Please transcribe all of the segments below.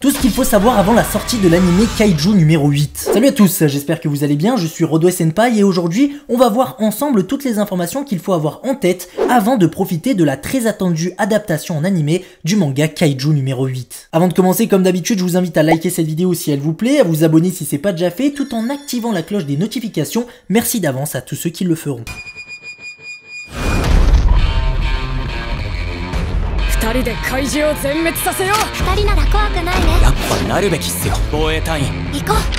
Tout ce qu'il faut savoir avant la sortie de l'anime Kaiju numéro 8. Salut à tous, j'espère que vous allez bien, je suis Rodway Senpai et aujourd'hui on va voir ensemble toutes les informations qu'il faut avoir en tête avant de profiter de la très attendue adaptation en animé du manga Kaiju numéro 8. Avant de commencer, comme d'habitude, je vous invite à liker cette vidéo si elle vous plaît, à vous abonner si c'est pas déjà fait, tout en activant la cloche des notifications. Merci d'avance à tous ceux qui le feront.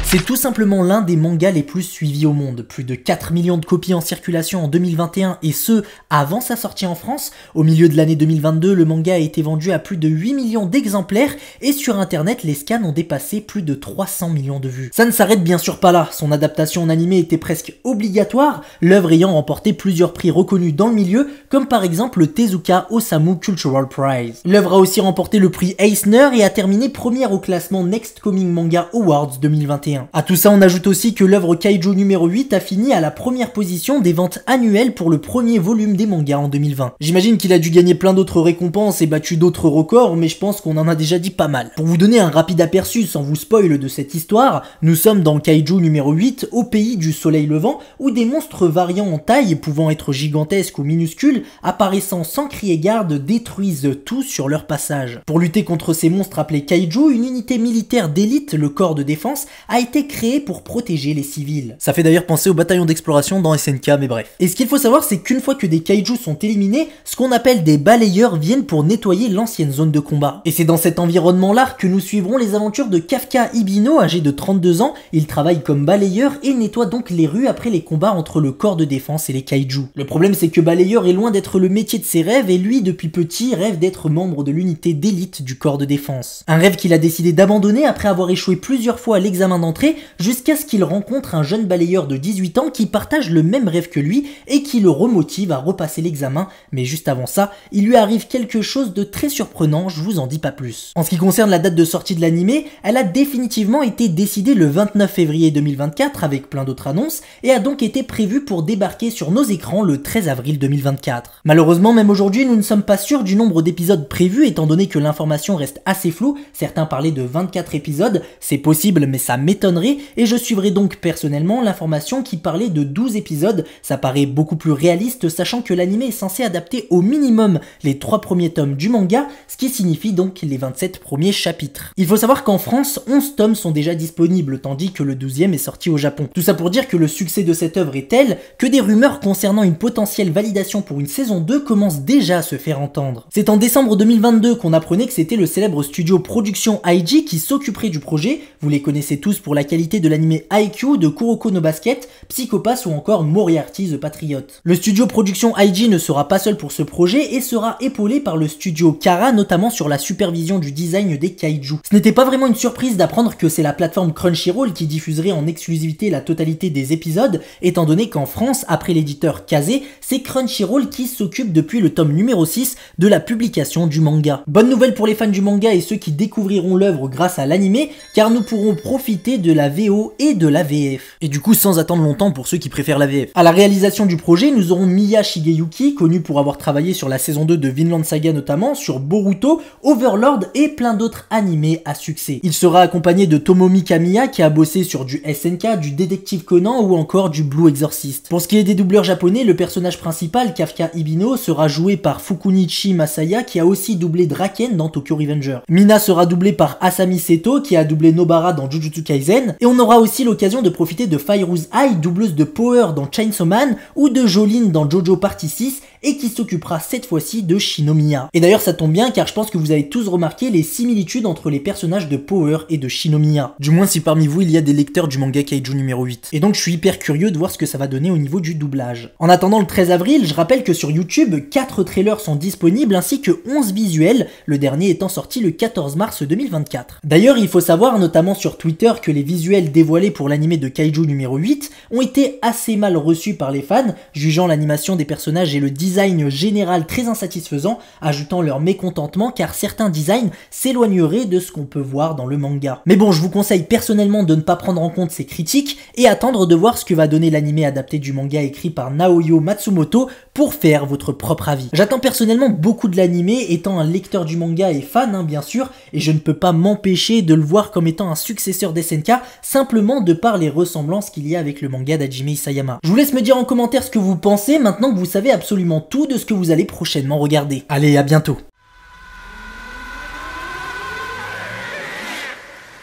C'est tout simplement l'un des mangas les plus suivis au monde. Plus de 4 millions de copies en circulation en 2021 et ce, avant sa sortie en France. Au milieu de l'année 2022, le manga a été vendu à plus de 8 millions d'exemplaires et sur internet, les scans ont dépassé plus de 300 millions de vues. Ça ne s'arrête bien sûr pas là, son adaptation en animé était presque obligatoire, l'œuvre ayant remporté plusieurs prix reconnus dans le milieu, comme par exemple le Tezuka Osamu Cultural Prize. L'œuvre a aussi remporté le prix Eisner et a terminé première au classement Next Coming Manga Awards 2021. A tout ça, on ajoute aussi que l'œuvre Kaiju numéro 8 a fini à la première position des ventes annuelles pour le premier volume des mangas en 2020. J'imagine qu'il a dû gagner plein d'autres récompenses et battu d'autres records, mais je pense qu'on en a déjà dit pas mal. Pour vous donner un rapide aperçu sans vous spoil de cette histoire, nous sommes dans Kaiju numéro 8 au pays du soleil levant où des monstres variant en taille, pouvant être gigantesques ou minuscules, apparaissant sans crier garde, détruisent tout sur leur passage. Pour lutter contre ces monstres appelés Kaiju, une unité militaire d'élite, le corps de défense, a été créée pour protéger les civils. Ça fait d'ailleurs penser au bataillon d'exploration dans SNK, mais bref. Et ce qu'il faut savoir, c'est qu'une fois que des Kaiju sont éliminés, ce qu'on appelle des balayeurs viennent pour nettoyer l'ancienne zone de combat. Et c'est dans cet environnement-là que nous suivrons les aventures de Kafka Ibino, âgé de 32 ans. Il travaille comme balayeur et nettoie donc les rues après les combats entre le corps de défense et les Kaiju. Le problème, c'est que balayeur est loin d'être le métier de ses rêves et lui, depuis petit, rêve d'être membre de l'unité d'élite du corps de défense. Un rêve qu'il a décidé d'abandonner après avoir échoué plusieurs fois à l'examen d'entrée jusqu'à ce qu'il rencontre un jeune balayeur de 18 ans qui partage le même rêve que lui et qui le remotive à repasser l'examen, mais juste avant ça, il lui arrive quelque chose de très surprenant, je vous en dis pas plus. En ce qui concerne la date de sortie de l'animé, elle a définitivement été décidée le 29 février 2024 avec plein d'autres annonces et a donc été prévue pour débarquer sur nos écrans le 13 avril 2024. Malheureusement, même aujourd'hui, nous ne sommes pas sûrs du nombre d'épisodes prévus étant donné que l'information reste assez floue. Certains parlaient de 24 épisodes, c'est possible mais ça m'étonnerait et je suivrai donc personnellement l'information qui parlait de 12 épisodes. Ça paraît beaucoup plus réaliste sachant que l'anime est censé adapter au minimum les 3 premiers tomes du manga, ce qui signifie donc les 27 premiers chapitres. Il faut savoir qu'en France, 11 tomes sont déjà disponibles tandis que le 12e est sorti au Japon. Tout ça pour dire que le succès de cette œuvre est tel que des rumeurs concernant une potentielle validation pour une saison 2 commencent déjà à se faire entendre. C'est en décembre 2022 qu'on apprenait que c'était le célèbre studio Production IG qui s'occuperait du projet. Vous les connaissez tous pour la qualité de l'anime IQ, de Kuroko no Basket, Psycho Pass ou encore Moriarty the Patriot. Le studio Production IG ne sera pas seul pour ce projet et sera épaulé par le studio Kara, notamment sur la supervision du design des Kaiju. Ce n'était pas vraiment une surprise d'apprendre que c'est la plateforme Crunchyroll qui diffuserait en exclusivité la totalité des épisodes, étant donné qu'en France, après l'éditeur Kazé, c'est Crunchyroll qui s'occupe depuis le tome numéro 6 de la publication du manga. Bonne nouvelle pour les fans du manga et ceux qui découvriront l'œuvre grâce à l'animé, car nous pourrons profiter de la VO et de la VF. Et du coup sans attendre longtemps pour ceux qui préfèrent la VF. À la réalisation du projet, nous aurons Miya Shigeyuki, connu pour avoir travaillé sur la saison 2 de Vinland Saga notamment, sur Boruto, Overlord et plein d'autres animés à succès. Il sera accompagné de Tomomi Kamiya qui a bossé sur du SNK, du Détective Conan ou encore du Blue Exorcist. Pour ce qui est des doubleurs japonais, le personnage principal, Kafka Ibino, sera joué par Fukunichi Masaya qui a aussi doublé Draken dans Tokyo Revenger. Mina sera doublée par Asami Seto qui a doublé Nobara dans Jujutsu Kaisen et on aura aussi l'occasion de profiter de Fairouz Ai, doubleuse de Power dans Chainsaw Man ou de Jolene dans Jojo Party 6 et qui s'occupera cette fois-ci de Shinomiya. Et d'ailleurs ça tombe bien car je pense que vous avez tous remarqué les similitudes entre les personnages de Power et de Shinomiya. Du moins si parmi vous il y a des lecteurs du manga Kaiju numéro 8. Et donc je suis hyper curieux de voir ce que ça va donner au niveau du doublage. En attendant le 13 avril, je rappelle que sur YouTube, 4 trailers sont disponibles ainsi que 11 visuels, le dernier étant sorti le 14 mars 2024. D'ailleurs il faut savoir notamment sur Twitter que les visuels dévoilés pour l'anime de Kaiju numéro 8 ont été assez mal reçus par les fans, jugeant l'animation des personnages et le design design général très insatisfaisant, ajoutant leur mécontentement car certains designs s'éloigneraient de ce qu'on peut voir dans le manga. Mais bon, je vous conseille personnellement de ne pas prendre en compte ces critiques et attendre de voir ce que va donner l'anime adapté du manga écrit par Naoyo Matsumoto pour faire votre propre avis. J'attends personnellement beaucoup de l'anime, étant un lecteur du manga et fan bien sûr, et je ne peux pas m'empêcher de le voir comme étant un successeur d'SNK simplement de par les ressemblances qu'il y a avec le manga d'Hajime Isayama. Je vous laisse me dire en commentaire ce que vous pensez maintenant que vous savez absolument tout de ce que vous allez prochainement regarder. Allez, à bientôt.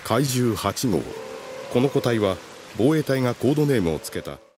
怪獣8号この個体は防衛隊がコードネームをつけた